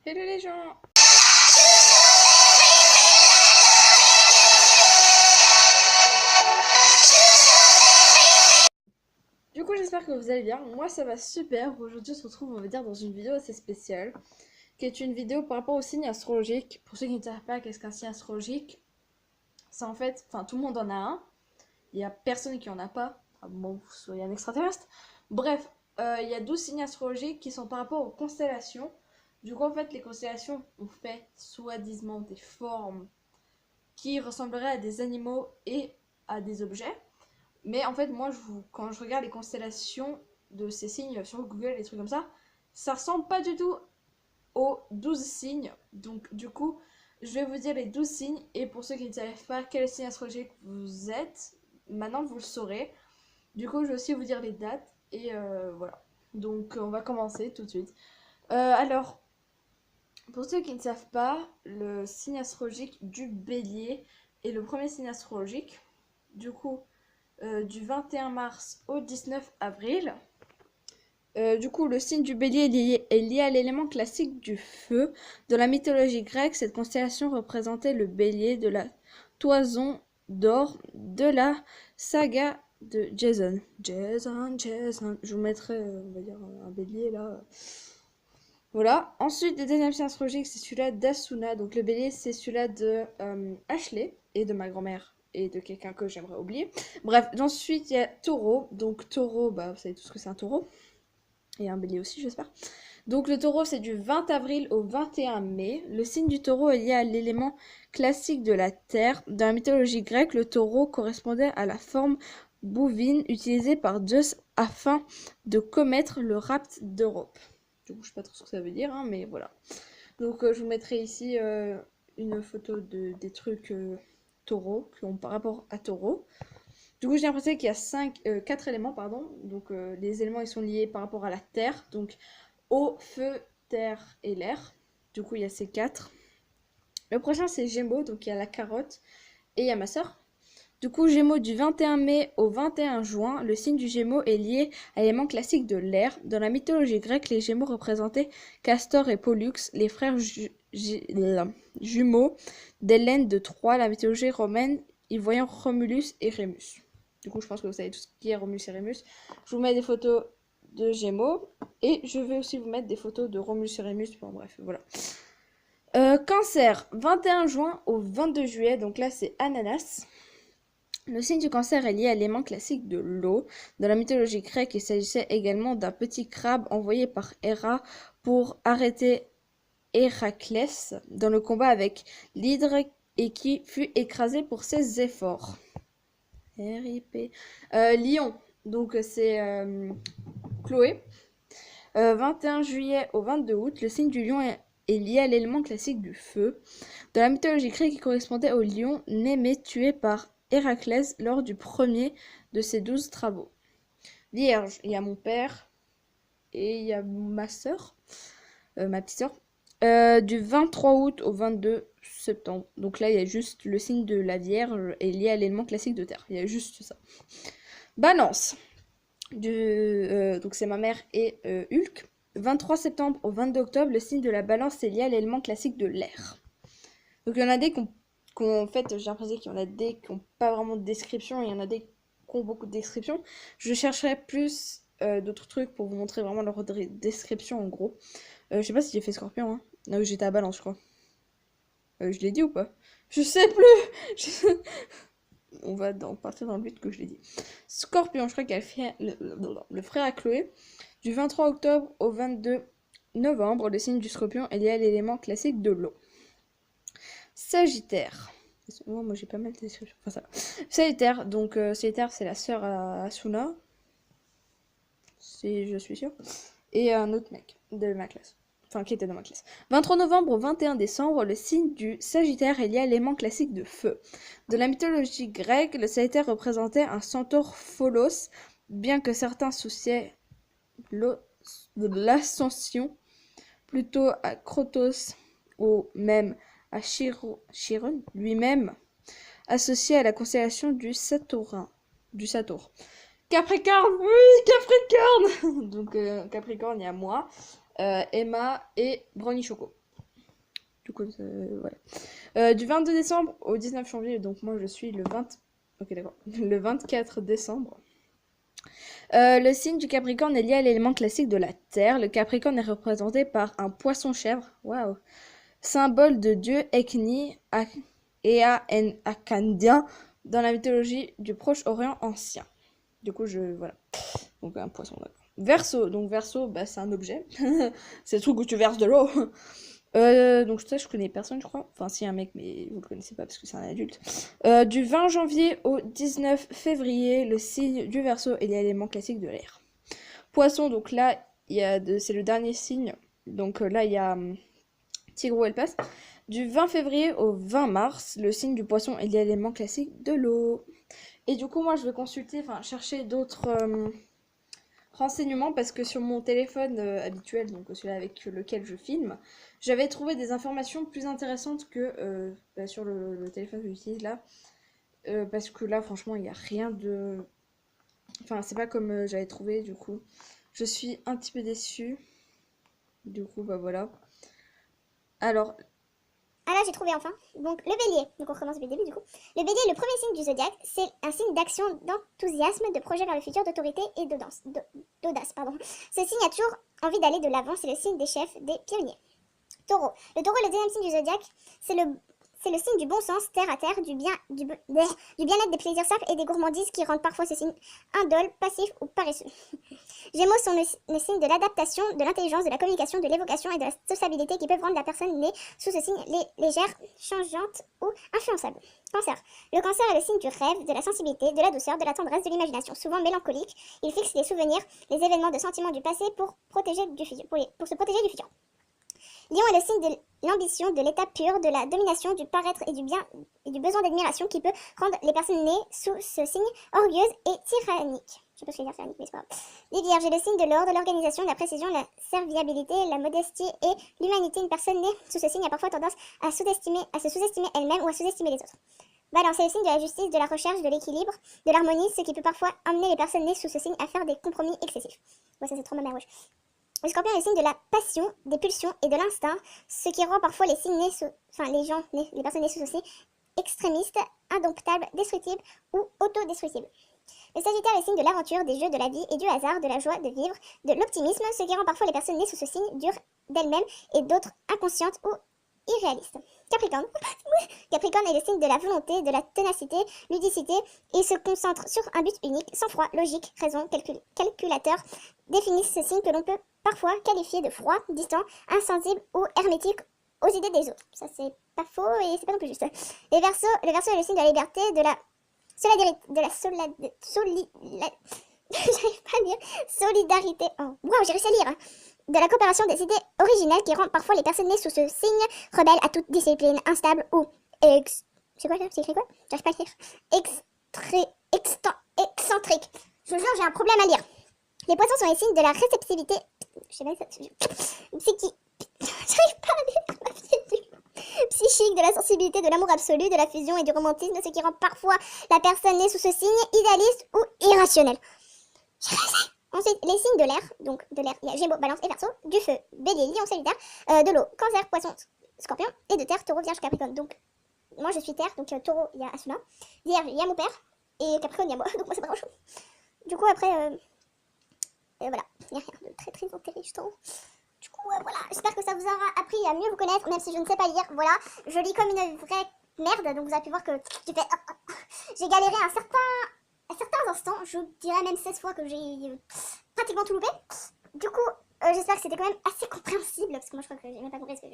Hello les gens. Du coup j'espère que vous allez bien, moi ça va super. Aujourd'hui on se retrouve on va dire dans une vidéo assez spéciale, qui est une vidéo par rapport au signe astrologique. Pour ceux qui ne savent pas qu'est-ce qu'un signe astrologique, c'est en fait, enfin tout le monde en a un, il y a personne qui en a pas, à moins que vous soyez un extraterrestre. Bref, il y a 12 signes astrologiques qui sont par rapport aux constellations. Du coup en fait les constellations ont fait soi-disant des formes qui ressembleraient à des animaux et à des objets. Mais en fait, moi, quand je regarde les constellations de ces signes sur Google, des trucs comme ça ressemble pas du tout aux 12 signes. Donc, du coup, je vais vous dire les 12 signes. Et pour ceux qui ne savent pas quel signe astrologique vous êtes, maintenant vous le saurez. Du coup, je vais aussi vous dire les dates. Et voilà. Donc, on va commencer tout de suite. Alors, pour ceux qui ne savent pas, le signe astrologique du bélier est le premier signe astrologique. Du coup, du 21 mars au 19 avril. Du coup, le signe du bélier est lié à l'élément classique du feu. Dans la mythologie grecque, cette constellation représentait le bélier de la toison d'or de la saga de Jason. Jason. Je vous mettrai, on va dire, un bélier là. Voilà. Ensuite, le deuxième signe astrologique, c'est celui-là d'Asuna. Donc, le bélier, c'est celui-là de Ashley et de ma grand-mère et de quelqu'un que j'aimerais oublier. Bref, ensuite, il y a Taureau. Donc, Taureau, bah, vous savez tout ce que c'est un taureau. Et un bélier aussi, j'espère. Donc, le taureau, c'est du 20 avril au 21 mai. Le signe du taureau est lié à l'élément classique de la terre. Dans la mythologie grecque, le taureau correspondait à la forme bovine utilisée par Zeus afin de commettre le rapt d'Europe. Du coup, je sais pas trop ce que ça veut dire, hein, mais voilà. Donc, je vous mettrai ici une photo des trucs taureaux qui ont par rapport à taureau. Du coup, j'ai l'impression qu'il y a 4 éléments, pardon. Donc, les éléments, ils sont liés par rapport à la terre. Donc, eau, feu, terre et l'air. Du coup, il y a ces 4. Le prochain, c'est Gémeaux. Donc, il y a la carotte et il y a ma soeur. Du coup, Gémeaux du 21 mai au 21 juin, le signe du Gémeaux est lié à l'élément classique de l'air. Dans la mythologie grecque, les Gémeaux représentaient Castor et Pollux, les frères jumeaux d'Hélène de Troie. La mythologie romaine, y voyant Romulus et Rémus. Du coup, je pense que vous savez tout ce qui est Romulus et Rémus. Je vous mets des photos de Gémeaux et je vais aussi vous mettre des photos de Romulus et Rémus. Bon, bref, voilà. Cancer, 21 juin au 22 juillet. Donc là, c'est Ananas. Le signe du cancer est lié à l'élément classique de l'eau. Dans la mythologie grecque, il s'agissait également d'un petit crabe envoyé par Héra pour arrêter Héraclès dans le combat avec l'Hydre et qui fut écrasé pour ses efforts. R.I.P. Lion, donc c'est Chloé. 21 juillet au 22 août, le signe du lion est lié à l'élément classique du feu. Dans la mythologie grecque, il correspondait au lion Némée tué par Héraclès lors du premier de ses 12 travaux. Vierge, il y a mon père et il y a ma soeur, ma petite soeur. Du 23 août au 22 septembre. Donc là, il y a juste le signe de la Vierge est lié à l'élément classique de terre. Il y a juste ça. Balance. Donc c'est ma mère et Hulk. 23 septembre au 22 octobre, le signe de la balance est lié à l'élément classique de l'air. Donc il y en a des en fait, j'ai l'impression qu'il y en a des qui n'ont pas vraiment de description, et il y en a des qui ont beaucoup de description. Je chercherai plus d'autres trucs pour vous montrer vraiment leur description en gros. Je sais pas si j'ai fait Scorpion, hein. Non, j'étais à Balance, je crois. Je l'ai dit ou pas? Je sais plus. On va partir dans le but que je l'ai dit. Scorpion, je crois qu'elle fait le frère à Chloé. Du 23 octobre au 22 novembre, le signe du Scorpion est lié à l'élément classique de l'eau. Sagittaire. Moi j'ai pas mal de descriptions. Enfin, ça va. Sagittaire, donc Sagittaire c'est la sœur à Asuna. Je suis sûre. Et un autre mec de ma classe. Enfin, qui était dans ma classe. 23 novembre au 21 décembre, le signe du Sagittaire est lié à l'élément classique de feu. De la mythologie grecque, le Sagittaire représentait un centaure Pholos, bien que certains souciaient de l'ascension plutôt à Crotos ou même à Chiron lui-même, associé à la constellation du Saturne. Capricorne, oui, Capricorne. Donc Capricorne, il y a moi, Emma et Brownie Choco. Du coup, voilà. Du 22 décembre au 19 janvier, donc moi je suis le 20... Ok, d'accord. Le 24 décembre. Le signe du Capricorne est lié à l'élément classique de la Terre. Le Capricorne est représenté par un poisson-chèvre, waouh, symbole de dieu Ekni et Akandien dans la mythologie du Proche-Orient ancien. Du coup, voilà. Donc un poisson, d'accord. Verseau, donc Verseau, bah, c'est un objet. C'est le truc où tu verses de l'eau. Donc ça, je connais personne, je crois. Enfin, si, un mec, mais vous le connaissez pas parce que c'est un adulte. Du 20 janvier au 19 février, le signe du Verseau est l'élément classique de l'air. Poisson, donc là, c'est le dernier signe. Donc là, il y a Tigre elle passe. Du 20 février au 20 mars, le signe du Poisson est l'élément classique de l'eau. Et du coup, moi, je vais chercher d'autres renseignements parce que sur mon téléphone habituel, donc celui avec lequel je filme, j'avais trouvé des informations plus intéressantes que sur le téléphone que j'utilise là. Parce que là, franchement, il n'y a rien de... Enfin, c'est pas comme j'avais trouvé, du coup. Je suis un petit peu déçue. Du coup, bah voilà. Alors... Ah là, j'ai trouvé enfin. Donc, le bélier. Donc, on recommence depuis le début, du coup. Le bélier est le premier signe du zodiaque. C'est un signe d'action, d'enthousiasme, de projet vers le futur, d'autorité et d'audace. Ce signe a toujours envie d'aller de l'avant. C'est le signe des chefs, des pionniers. Taureau. Le taureau est le deuxième signe du zodiaque. C'est le signe du bon sens, terre à terre, du bien-être, des plaisirs simples et des gourmandises qui rendent parfois ce signe indolent, passif ou paresseux. Gémeaux sont le signe de l'adaptation, de l'intelligence, de la communication, de l'évocation et de la sociabilité qui peuvent rendre la personne née sous ce signe légère, changeante ou influençable. Cancer. Le cancer est le signe du rêve, de la sensibilité, de la douceur, de la tendresse, de l'imagination. Souvent mélancolique, il fixe les souvenirs, les événements de sentiments du passé pour se protéger du futur. Lion est le signe de l'ambition, de l'état pur, de la domination, du paraître et du besoin d'admiration qui peut rendre les personnes nées sous ce signe orgueilleuses et tyranniques. Je sais pas ce que je veux dire tyrannique, mais c'est pas grave. Les vierges est le signe de l'ordre, de l'organisation, de la précision, de la serviabilité, la modestie et l'humanité. Une personne née sous ce signe a parfois tendance à se sous-estimer elle-même ou à sous-estimer les autres. Balance est le signe de la justice, de la recherche, de l'équilibre, de l'harmonie, ce qui peut parfois amener les personnes nées sous ce signe à faire des compromis excessifs. Ouais, ça c'est trop ma mère, wesh. Le scorpion est le signe de la passion, des pulsions et de l'instinct, ce qui rend parfois les signes nés les personnes nées sous ce signe extrémistes, indomptables, destructibles ou autodestructibles. Le sagittaire est le signe de l'aventure, des jeux, de la vie et du hasard, de la joie de vivre, de l'optimisme, ce qui rend parfois les personnes nées sous ce signe dures d'elles-mêmes et d'autres inconscientes ou irréalistes. Capricorne. Capricorne est le signe de la volonté, de la ténacité, ludicité et se concentre sur un but unique, sans froid, logique, raison, calculateur, définissent ce signe que l'on peut parfois qualifié de froid, distant, insensible ou hermétique aux idées des autres. Ça c'est pas faux et c'est pas non plus juste. Le Verseau est le signe de la liberté, de la j'arrive pas à dire solidarité. Oh, wow, j'ai réussi à lire. Hein. De la coopération des idées originales qui rend parfois les personnes nées sous ce signe rebelles à toute discipline, instable ou c'est quoi ça? C'est écrit quoi? J'arrive pas à lire. Excentrique. Je vous jure, j'ai un problème à lire. Les poissons sont les signes de la réceptivité. Je sais pas ça. J'arrive pas à lire. Psychique, de la sensibilité, de l'amour absolu, de la fusion et du romantisme, ce qui rend parfois la personne née sous ce signe idéaliste ou irrationnelle. Ensuite, les signes de l'air, donc de l'air, il y a Gémeaux, Balance et Verseau, du feu, Bélier, Lion, Sagittaire, de l'eau, Cancer, Poisson, Scorpion, et de terre, Taureau, Vierge, Capricorne. Donc, moi je suis terre, donc Taureau, il y a Asuna, Vierge, il y a mon père, et Capricorne, il y a moi, donc moi c'est pas chaud. Du coup, après, voilà, il n'y a rien de très très intéressant. Du coup, voilà, j'espère que ça vous aura appris à mieux vous connaître, même si je ne sais pas lire. Voilà, je lis comme une vraie merde, donc vous avez pu voir que j'ai fait... j'ai galéré à certains instants, je dirais même 16 fois que j'ai pratiquement tout loupé. Du coup, j'espère que c'était quand même assez compréhensible, parce que moi je crois que j'ai même pas compris ce que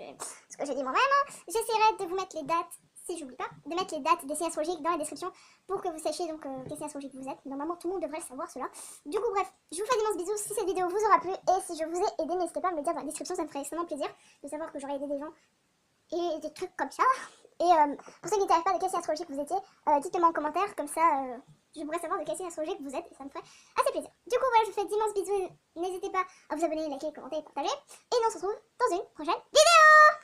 j'ai dit moi-même. J'essaierai de vous mettre les dates, si j'oublie pas, de mettre les dates des signes astrologiques dans la description pour que vous sachiez donc quel signe astrologique vous êtes. Normalement tout le monde devrait le savoir cela. Du coup bref, je vous fais d'immenses bisous si cette vidéo vous aura plu et si je vous ai aidé, n'hésitez pas à me le dire dans la description, ça me ferait extrêmement plaisir de savoir que j'aurais aidé des gens et des trucs comme ça. Et pour ceux qui ne savent pas de quel signe astrologique vous étiez, dites-le moi en commentaire, comme ça je pourrais savoir de quel signe astrologique vous êtes et ça me ferait assez plaisir. Du coup voilà, je vous fais d'immenses bisous, n'hésitez pas à vous abonner, liker, commenter et partager. Et nous on se retrouve dans une prochaine vidéo.